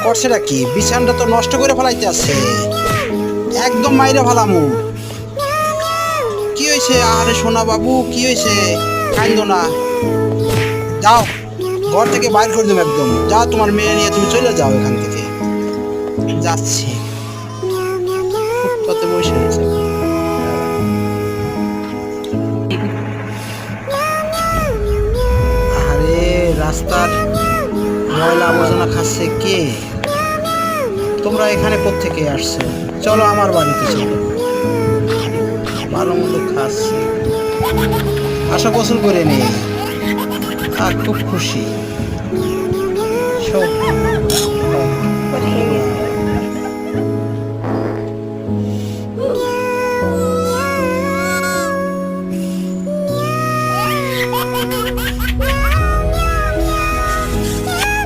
করছেটা কি? বিছানটা তো নষ্ট করে ফেলাইতে আছে, একদম মাইরে ফেলামু। কি হয়েছে? আরে সোনা বাবু, কি হয়েছে? কান্দো না, যাও, ঘর থেকে বাইর করে দেবো একদম। যাও, তোমার মেয়ে নিয়ে তুমি চলে যাও এখান থেকে। যাচ্ছি। ফুটপাতে বসে রয়েছে। আরে রাস্তার ময়লা আবর্জনা খাচ্ছে কে? তোমরা এখানে কোত্থেকে আসছো? চলো আমার বাড়িতে, চলো, ভালো মন্দ খাচ্ছি। আসো, গোসল করে নেই। আর খুব খুশি। সব